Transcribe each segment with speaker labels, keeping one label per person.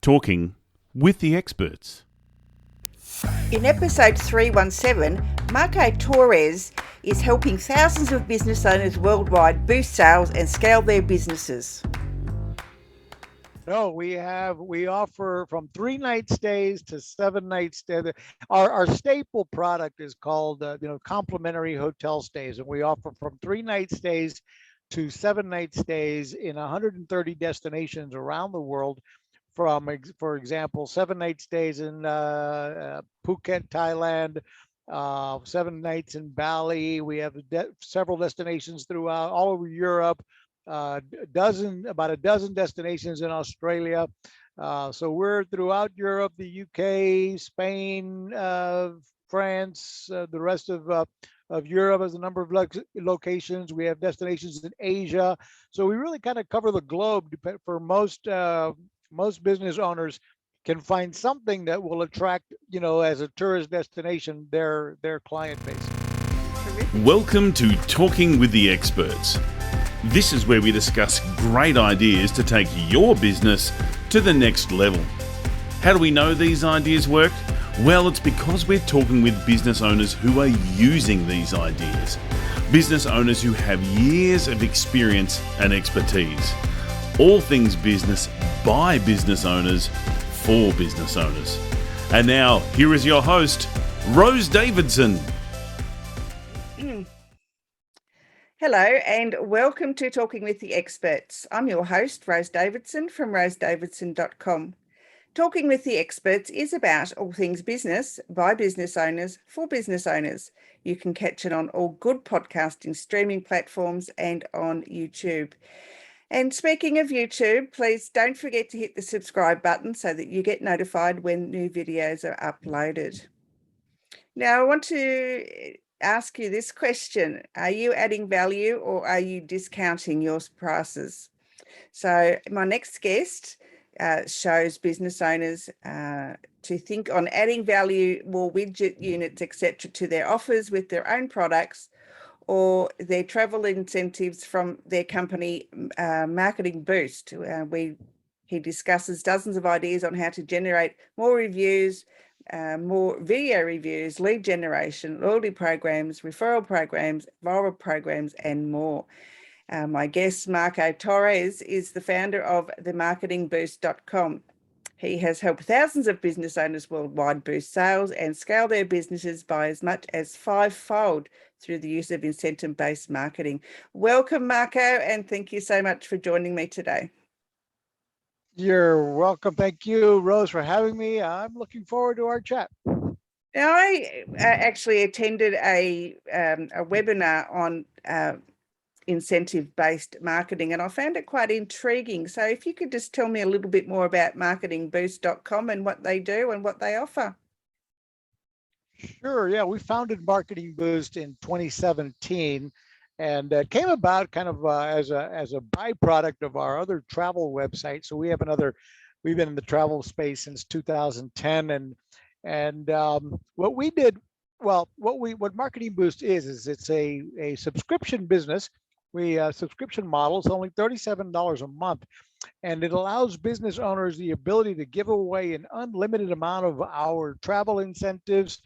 Speaker 1: Talking with the experts.
Speaker 2: In episode 317, Marco Torres is helping thousands of business owners worldwide boost sales and scale their businesses.
Speaker 3: No, we offer from 3-night stays to 7-night stays. Our staple product is called complimentary hotel stays, and we offer from 3-night stays to 7-night stays in 130 destinations around the world. For example, 7-night stays in Phuket, Thailand, 7 nights in Bali. We have several destinations throughout all over Europe. About a dozen destinations in Australia. So we're throughout Europe, the UK, Spain, France, the rest of Europe has a number of locations. We have destinations in Asia. So we really kind of cover the globe. For most business owners can find something that will attract, as a tourist destination, their client base.
Speaker 1: Welcome to Talking with the Experts. This is where we discuss great ideas to take your business to the next level. How do we know these ideas work? Well, it's because we're talking with business owners who are using these ideas. Business owners who have years of experience and expertise. All things business by business owners for business owners. And now, here is your host, Rose Davidson.
Speaker 2: Hello and welcome to Talking with the Experts. I'm your host, Rose Davidson from rosedavidson.com. Talking with the Experts is about all things business by business owners for business owners. You can catch it on all good podcasting streaming platforms and on YouTube. And speaking of YouTube, please don't forget to hit the subscribe button so that you get notified when new videos are uploaded. Now, I want to ask you this question. Are you adding value or are you discounting your prices? So my next guest shows business owners to think on adding value, more widget units, etc., to their offers with their own products or their travel incentives from their company, Marketingboost. He discusses dozens of ideas on how to generate more reviews, more video reviews, lead generation, loyalty programs, referral programs, viral programs, and more. My guest, Marco Torres, is the founder of the Marketingboost.com. He has helped thousands of business owners worldwide boost sales and scale their businesses by as much as 5-fold through the use of incentive-based marketing. Welcome, Marco, and thank you so much for joining me today.
Speaker 3: You're welcome. Thank you, Rose, for having me. I'm looking forward to our chat.
Speaker 2: Now, I actually attended a webinar on incentive-based marketing, and I found it quite intriguing. So if you could just tell me a little bit more about Marketingboost.com and what they do and what they offer.
Speaker 3: Sure. Yeah, we founded Marketing Boost in 2017. And it came about kind of as a byproduct of our other travel website. So we've been in the travel space since 2010. And what we did, what Marketing Boost is it's a subscription business. Subscription model is only $37 a month. And it allows business owners the ability to give away an unlimited amount of our travel incentives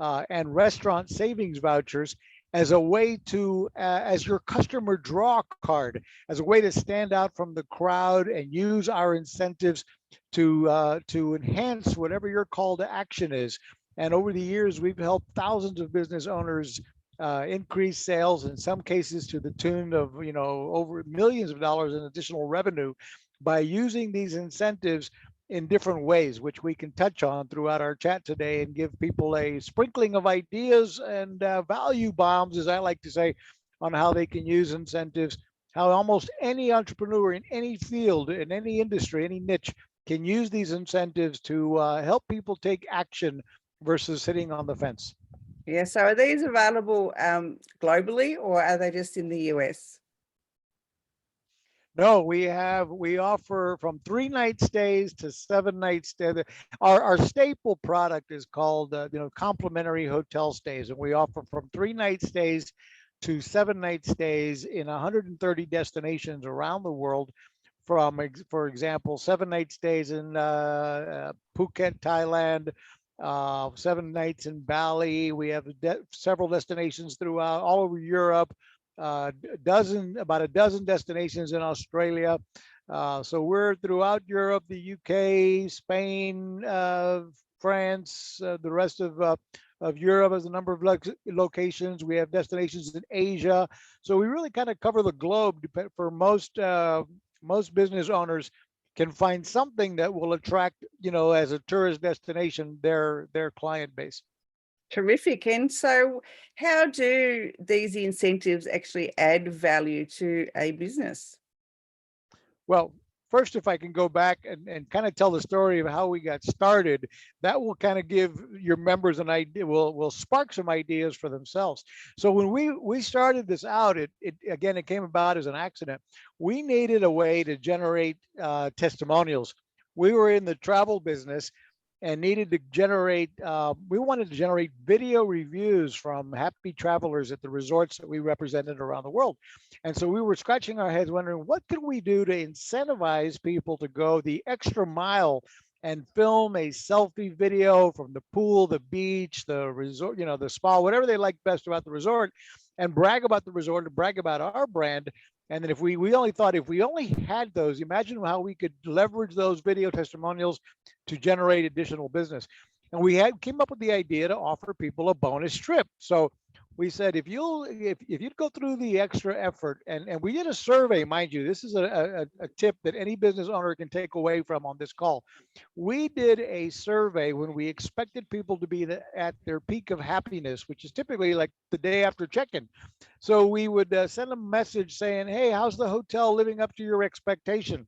Speaker 3: and restaurant savings vouchers as a way to, as your customer draw card, as a way to stand out from the crowd and use our incentives to enhance whatever your call to action is. And over the years, we've helped thousands of business owners increase sales, in some cases to the tune of over millions of dollars in additional revenue by using these incentives in different ways, which we can touch on throughout our chat today and give people a sprinkling of ideas and value bombs, as I like to say, on how they can use incentives, how almost any entrepreneur in any field, in any industry, any niche can use these incentives to help people take action versus sitting on the fence.
Speaker 2: Yeah, so are these available globally or are they just in the US?
Speaker 3: No, we offer from 3-night stays to 7-night stays. Our staple product is called complimentary hotel stays, and we offer from 3-night stays to 7-night stays in 130 destinations around the world. for example, 7 night stays in Phuket, Thailand, 7 nights in Bali. We have several destinations throughout all over Europe, about a dozen destinations in Australia. So we're throughout Europe, the UK, Spain, France, the rest of Europe has a number of locations. We have destinations in Asia. So we really kind of cover the globe. For most business owners can find something that will attract, as a tourist destination, their client base.
Speaker 2: Terrific. And so, how do these incentives actually add value to a business?
Speaker 3: Well, first, if I can go back and kind of tell the story of how we got started, that will kind of give your members an idea, will spark some ideas for themselves. So when we started this out, it came about as an accident. We needed a way to generate testimonials. We were in the travel business and needed to generate, we wanted to generate video reviews from happy travelers at the resorts that we represented around the world. And so we were scratching our heads wondering, what could we do to incentivize people to go the extra mile and film a selfie video from the pool, the beach, the resort, the spa, whatever they like best about the resort, and brag about the resort and brag about our brand. And then if we only thought, if we only had those, imagine how we could leverage those video testimonials to generate additional business. And we came up with the idea to offer people a bonus trip. So we said, if you'd go through the extra effort, and we did a survey, mind you, this is a tip that any business owner can take away from on this call. We did a survey when we expected people to be at their peak of happiness, which is typically like the day after check-in. So we would send a message saying, hey, how's the hotel living up to your expectation?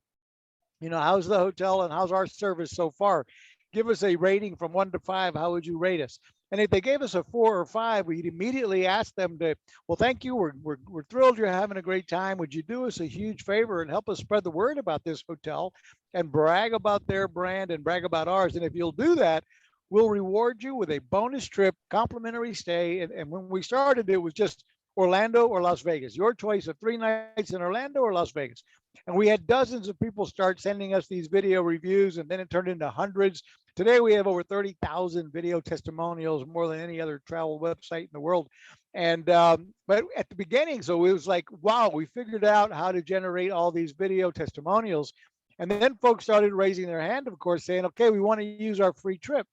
Speaker 3: How's the hotel and how's our service so far? Give us a rating from 1 to 5. How would you rate us? And if they gave us a 4 or 5, we'd immediately ask them to, well, thank you. We're thrilled you're having a great time. Would you do us a huge favor and help us spread the word about this hotel and brag about their brand and brag about ours? And if you'll do that, we'll reward you with a bonus trip, complimentary stay. And when we started, it was just Orlando or Las Vegas, your choice of 3 nights in Orlando or Las Vegas. And we had dozens of people start sending us these video reviews, and then it turned into hundreds. Today, we have over 30,000 video testimonials, more than any other travel website in the world. And but at the beginning, so it was like, wow, we figured out how to generate all these video testimonials. And then folks started raising their hand, of course, saying, okay, we want to use our free trip.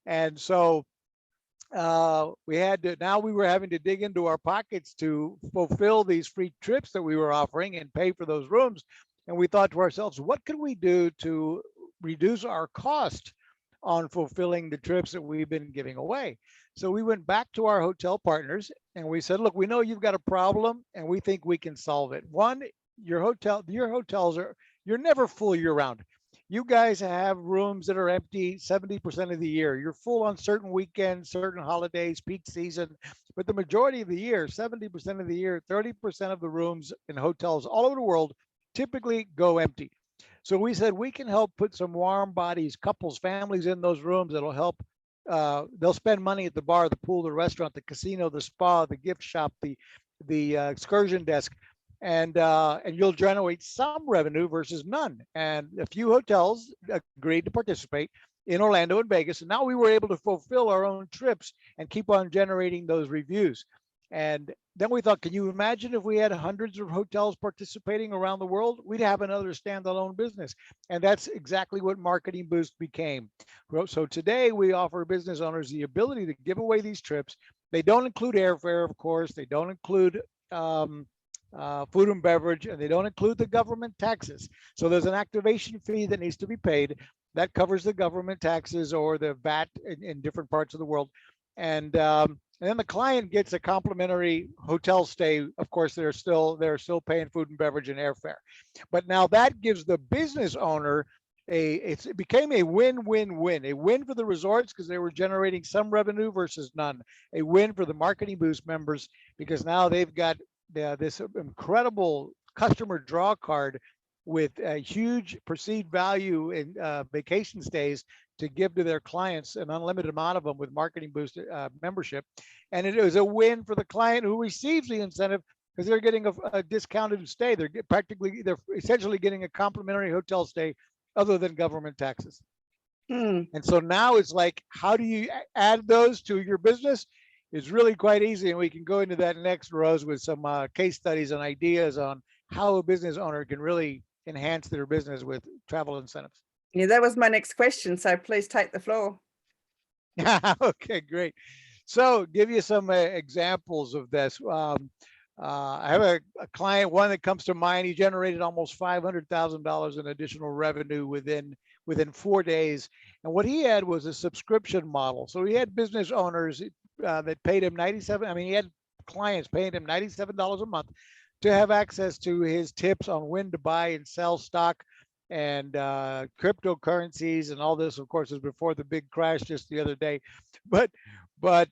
Speaker 3: And so now we were having to dig into our pockets to fulfill these free trips that we were offering and pay for those rooms. And we thought to ourselves, what could we do to reduce our cost on fulfilling the trips that we've been giving away? So we went back to our hotel partners and we said, look, we know you've got a problem and we think we can solve it. One, your hotels you're never full year round. You guys have rooms that are empty 70% of the year. You're full on certain weekends, certain holidays, peak season, but the majority of the year, 70% of the year, 30% of the rooms in hotels all over the world typically go empty. So we said we can help put some warm bodies, couples, families in those rooms that'll help. They'll spend money at the bar, the pool, the restaurant, the casino, the spa, the gift shop, the excursion desk. And you'll generate some revenue versus none. And a few hotels agreed to participate in Orlando and Vegas. And now we were able to fulfill our own trips and keep on generating those reviews. And then we thought, can you imagine if we had hundreds of hotels participating around the world? We'd have another standalone business. And that's exactly what Marketingboost became. So today we offer business owners the ability to give away these trips. They don't include airfare, of course. They don't include food and beverage, and they don't include the government taxes. So there's an activation fee that needs to be paid that covers the government taxes or the VAT in different parts of the world. And then the client gets a complimentary hotel stay. Of course, they're still paying food and beverage and airfare. But now that gives the business owner it became a win-win-win. A win for the resorts because they were generating some revenue versus none. A win for the Marketingboost members because now they've got this incredible customer draw card with a huge perceived value in vacation stays to give to their clients, an unlimited amount of them with Marketingboost membership. And it was a win for the client who receives the incentive because they're getting a discounted stay. They're essentially getting a complimentary hotel stay other than government taxes.
Speaker 2: Hmm.
Speaker 3: And so now it's like, how do you add those to your business? It's really quite easy. And we can go into that next, Rose, with some case studies and ideas on how a business owner can really enhance their business with travel incentives.
Speaker 2: Yeah, that was my next question. So please take the floor.
Speaker 3: Okay, great. So give you some examples of this. I have a client, one that comes to mind. He generated almost $500,000 in additional revenue within 4 days. And what he had was a subscription model. So he had business owners that paid him 97. I mean, he had clients paying him $97 a month to have access to his tips on when to buy and sell stock and cryptocurrencies and all this. Of course, is before the big crash just the other day, but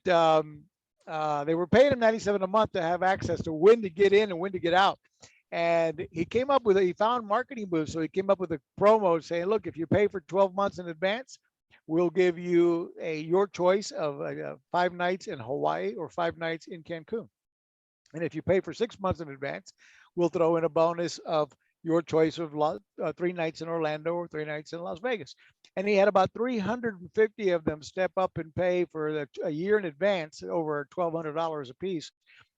Speaker 3: they were paying him 97 a month to have access to when to get in and when to get out. And he came up with he found Marketingboost, so he came up with a promo saying, look, if you pay for 12 months in advance, we'll give you your choice of 5 nights in Hawaii or 5 nights in Cancun. And if you pay for 6 months in advance, we'll throw in a bonus of your choice of 3 nights in Orlando or 3 nights in Las Vegas. And he had about 350 of them step up and pay for a year in advance, over $1,200 a piece.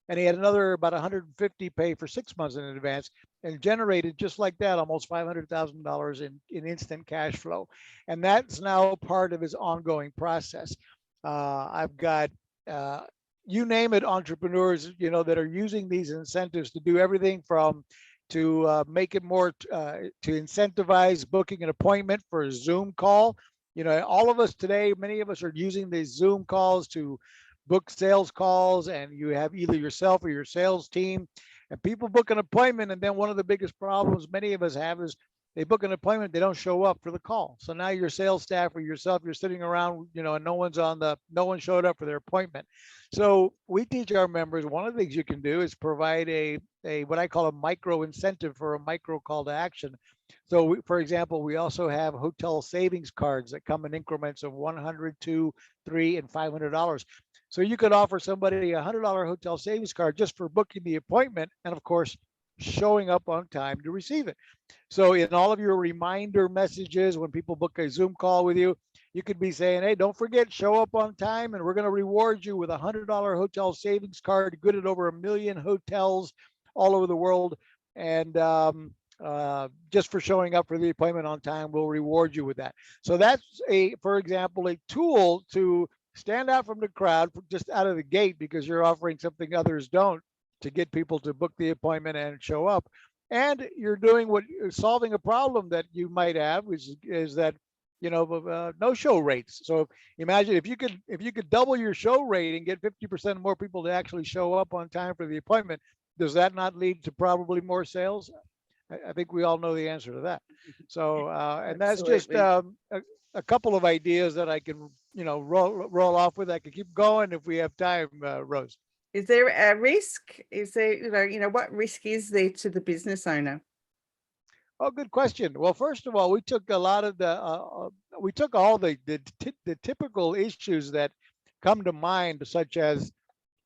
Speaker 3: And he had another about 150 pay for 6 months in advance, and generated just like that almost $500,000 in instant cash flow. And that's now part of his ongoing process. I've got you name it, entrepreneurs, that are using these incentives to do everything from to make it more to incentivize booking an appointment for a Zoom call. All of us today, many of us are using these Zoom calls to book sales calls, and you have either yourself or your sales team, and people book an appointment. And then one of the biggest problems many of us have is they book an appointment, they don't show up for the call. So now your sales staff or yourself, you're sitting around, and no one showed up for their appointment. So we teach our members, one of the things you can do is provide a what I call a micro incentive for a micro call to action. So for example, we also have hotel savings cards that come in increments of $100, $200, $300, and $500. So you could offer somebody a $100 hotel savings card just for booking the appointment, and of course, showing up on time to receive it. So in all of your reminder messages, when people book a Zoom call with you, you could be saying, hey, don't forget, show up on time, and we're going to reward you with a $100 hotel savings card, good at over 1 million hotels all over the world. And just for showing up for the appointment on time, we'll reward you with that. So that's for example, a tool to stand out from the crowd just out of the gate, because you're offering something others don't, to get people to book the appointment and show up. And you're solving a problem that you might have, which is that no show rates. So imagine if you could double your show rate and get 50% more people to actually show up on time for the appointment. Does that not lead to probably more sales? I think we all know the answer to that. So and that's just a couple of ideas that I can roll off with. I could keep going if we have time, Rose.
Speaker 2: Is there a risk? Is there, what risk is there to the business owner?
Speaker 3: Oh, good question. Well, first of all, we took a lot of we took all the typical issues that come to mind, such as,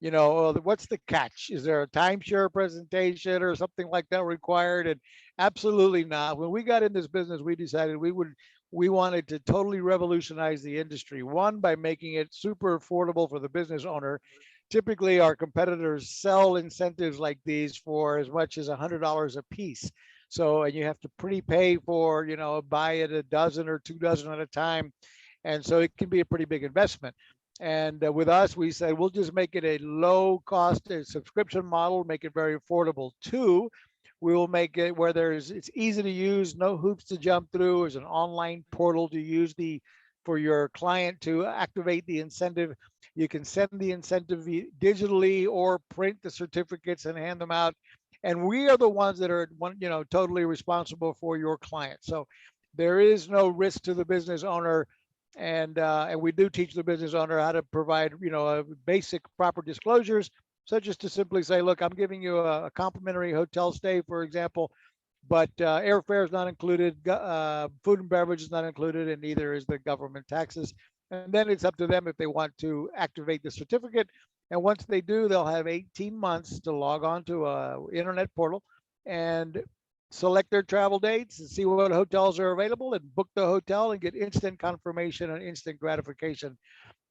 Speaker 3: what's the catch? Is there a timeshare presentation or something like that required? And absolutely not. When we got in this business, we decided we wanted to totally revolutionize the industry. One, by making it super affordable for the business owner. Typically, our competitors sell incentives like these for as much as $100 a piece. So, and you have to prepay for, buy it a dozen or 2 dozen at a time. And so it can be a pretty big investment. And with us, we said, we'll just make it a low cost subscription model, make it very affordable. 2, we will make it where it's easy to use, no hoops to jump through. There's an online portal to use for your client to activate the incentive. You can send the incentive digitally or print the certificates and hand them out. And we are the ones that are totally responsible for your client. So there is no risk to the business owner. And we do teach the business owner how to provide, basic proper disclosures, such as to simply say, look, I'm giving you a complimentary hotel stay, for example, but airfare is not included, food and beverage is not included, and neither is the government taxes. And then it's up to them if they want to activate the certificate And once they do, they'll have 18 months to log on to a internet portal and select their travel dates and see what hotels are available and book the hotel and get instant confirmation and instant gratification.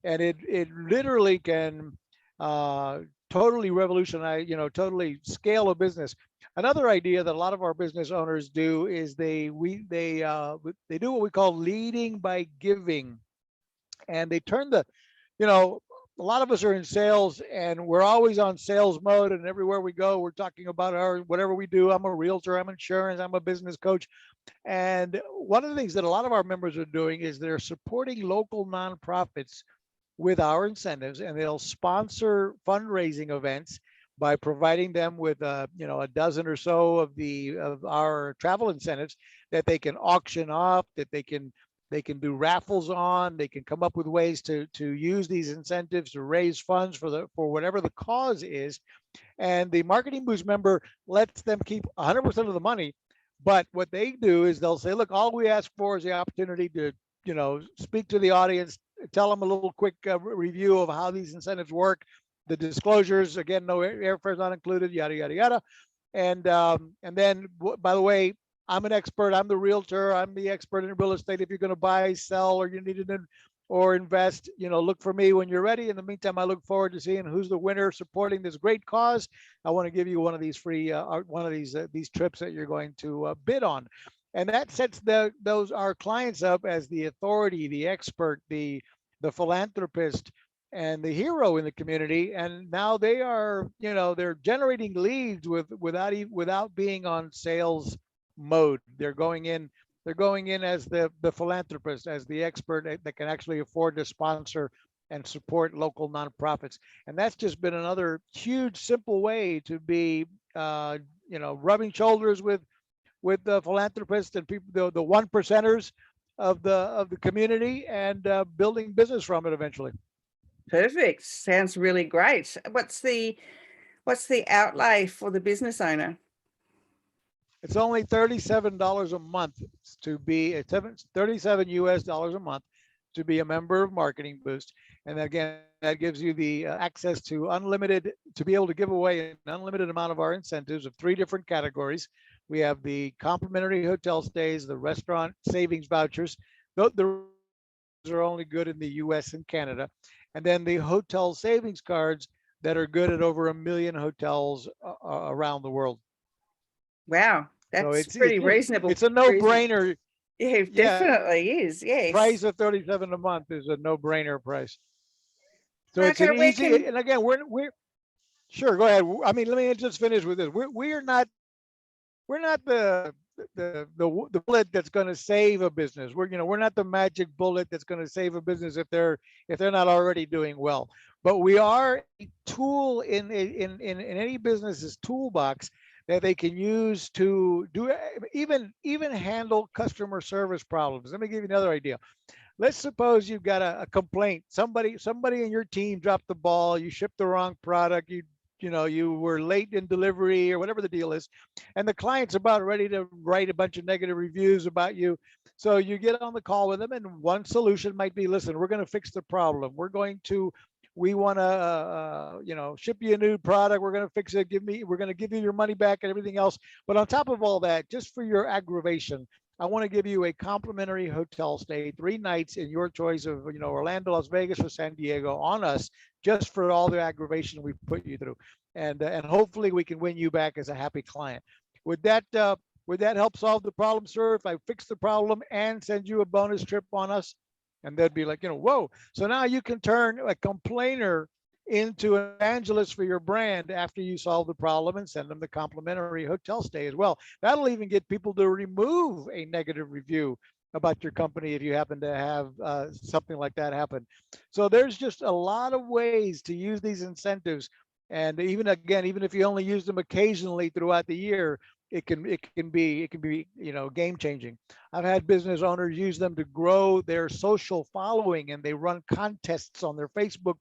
Speaker 3: And it literally can uh, totally revolutionize, totally scale a business. Another idea that a lot of our business owners do is they do what we call leading by giving, and they turn the, you know, a lot of us are in sales and we're always on sales mode, and everywhere we go we're talking about our whatever we do. I'm a realtor, I'm insurance, I'm a business coach. And one of the things that a lot of our members are doing is they're supporting local nonprofits with our incentives, and they'll sponsor fundraising events by providing them with a dozen or so of our travel incentives that they can auction off, that they can do raffles on. They can come up with ways to use these incentives to raise funds for whatever the cause is. And the Marketing Boost member lets them keep 100% of the money. But what they do is they'll say, look, all we ask for is the opportunity to, speak to the audience, tell them a little quick review of how these incentives work, the disclosures, again, no airfares not included, yada, yada, yada. And then, by the way, I'm an expert. I'm the realtor. I'm the expert in real estate. If you're going to buy, sell, or you need it or invest, look for me when you're ready. In the meantime, I look forward to seeing who's the winner supporting this great cause. I want to give you one of these free, one of these trips that you're going to bid on. And that sets those our clients up as the authority, the expert, the philanthropist, and the hero in the community. And now they are, they're generating leads without being on sales mode. They're going in as the philanthropist, as the expert that can actually afford to sponsor and support local nonprofits. And that's just been another huge, simple way to be, rubbing shoulders with the philanthropists and people, the one percenters of the community, and building business from it eventually.
Speaker 2: Perfect. Sounds really great. What's the outlay for the business owner?
Speaker 3: It's only $37 a month to be 37 US dollars a month to be a member of Marketing Boost. And again, that gives you the access to to be able to give away an unlimited amount of our incentives of 3 different categories. We have the complimentary hotel stays, the restaurant savings vouchers. The are only good in the US and Canada. And then the hotel savings cards that are good at over 1 million hotels around the world.
Speaker 2: Wow, that's pretty reasonable.
Speaker 3: It's a no-brainer.
Speaker 2: Yeah, it definitely is. Yes.
Speaker 3: Price of $37 a month is a no-brainer price. So
Speaker 2: Okay,
Speaker 3: it's an easy. And again, we're sure. Go ahead. I mean, let me just finish with this. We're not the bullet that's going to save a business. We're not the magic bullet that's going to save a business if they're not already doing well. But we are a tool in any business's toolbox that they can use to do even handle customer service problems. Let me give you another idea. Let's suppose you've got a complaint. Somebody in your team dropped the ball. You shipped the wrong product. You were late in delivery or whatever the deal is, and the client's about ready to write a bunch of negative reviews about you. So you get on the call with them, and one solution might be, listen, we're going to fix the problem. We want to, ship you a new product. We're going to fix it. We're going to give you your money back and everything else. But on top of all that, just for your aggravation, I want to give you a complimentary hotel stay, 3 nights in your choice of, Orlando, Las Vegas, or San Diego on us, just for all the aggravation we've put you through. And hopefully we can win you back as a happy client. Would that help solve the problem, sir? If I fix the problem and send you a bonus trip on us? And they'd be like, whoa. So now you can turn a complainer into an evangelist for your brand after you solve the problem and send them the complimentary hotel stay as well. That'll even get people to remove a negative review about your company if you happen to have something like that happen. So there's just a lot of ways to use these incentives. And even if you only use them occasionally throughout the year, it can be game changing. I've had business owners use them to grow their social following, and they run contests on their Facebook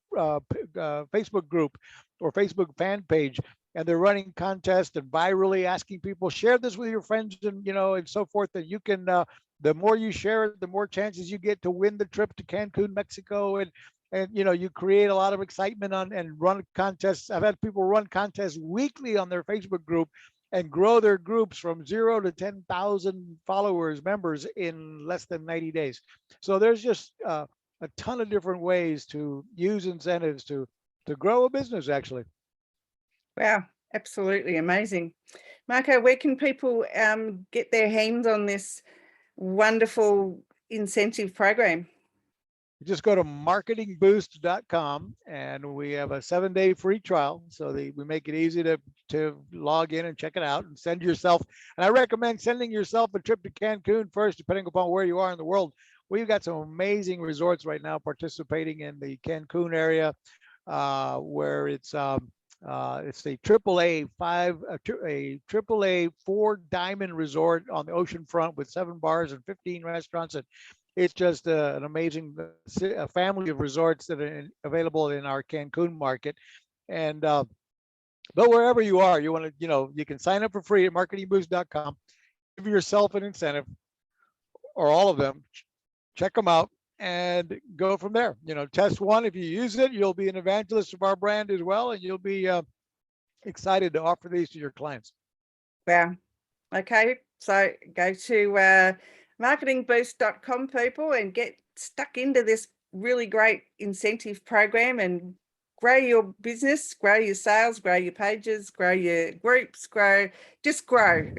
Speaker 3: group or Facebook fan page, and they're running contests and virally asking people, share this with your friends, and so forth. That you can the more you share it, the more chances you get to win the trip to Cancun, Mexico, and you create a lot of excitement and run contests. I've had people run contests weekly on their Facebook group and grow their groups from 0 to 10,000 followers, members in less than 90 days. So there's just a ton of different ways to use incentives to grow a business, actually.
Speaker 2: Wow, absolutely amazing. Marco, where can people get their hands on this wonderful incentive program?
Speaker 3: You just go to marketingboost.com, and we have a 7-day free trial. So we make it easy to log in and check it out and send yourself. And I recommend sending yourself a trip to Cancun first, depending upon where you are in the world. We've got some amazing resorts right now participating in the Cancun area, where it's a AAA a AAA 4-diamond resort on the ocean front with 7 bars and 15 restaurants. And it's just an amazing family of resorts that are available in our Cancun market. And but wherever you are, you want to, you can sign up for free at marketingboost.com. Give yourself an incentive, or all of them. Check them out and go from there. Test one. If you use it, you'll be an evangelist of our brand as well, and you'll be excited to offer these to your clients.
Speaker 2: Wow. Okay, so go to marketingboost.com, people, and get stuck into this really great incentive program and grow your business, grow your sales, grow your pages, grow your groups, just grow.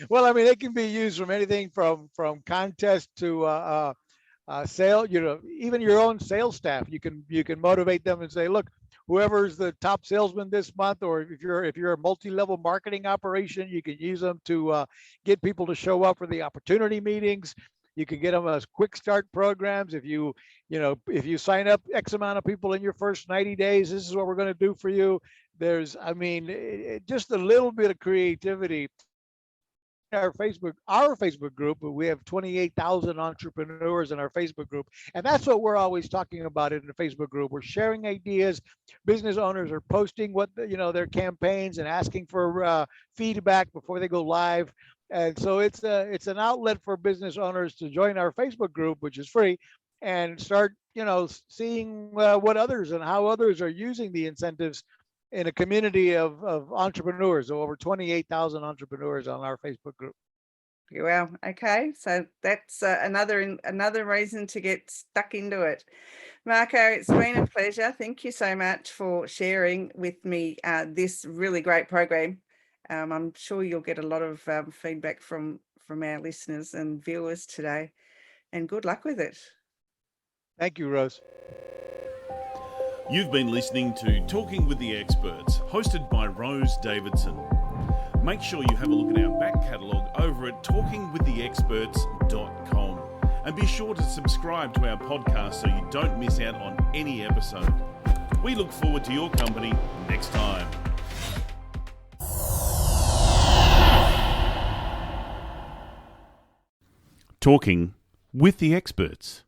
Speaker 3: Well, I mean, it can be used from anything from contest to sale. Even your own sales staff, you can motivate them and say, look, whoever's the top salesman this month, or if you're a multi-level marketing operation, you can use them to get people to show up for the opportunity meetings. You can get them as quick start programs. If you sign up X amount of people in your first 90 days, this is what we're going to do for you. There's, just a little bit of creativity. Our Facebook group, we have 28,000 entrepreneurs in our Facebook group, and that's what we're always talking about in the Facebook group. We're sharing ideas. Business owners are posting what their campaigns and asking for feedback before they go live. And so it's an outlet for business owners to join our Facebook group, which is free, and start seeing what others and how others are using the incentives in a community of entrepreneurs, over 28,000 entrepreneurs on our Facebook group.
Speaker 2: Well, okay, so that's another reason to get stuck into it. Marco, it's been a pleasure. Thank you so much for sharing with me this really great program. I'm sure you'll get a lot of feedback from our listeners and viewers today, and good luck with it.
Speaker 3: Thank you, Rose.
Speaker 1: You've been listening to Talking with the Experts, hosted by Rose Davidson. Make sure you have a look at our back catalogue over at talkingwiththeexperts.com, and be sure to subscribe to our podcast so you don't miss out on any episode. We look forward to your company next time. Talking with the Experts.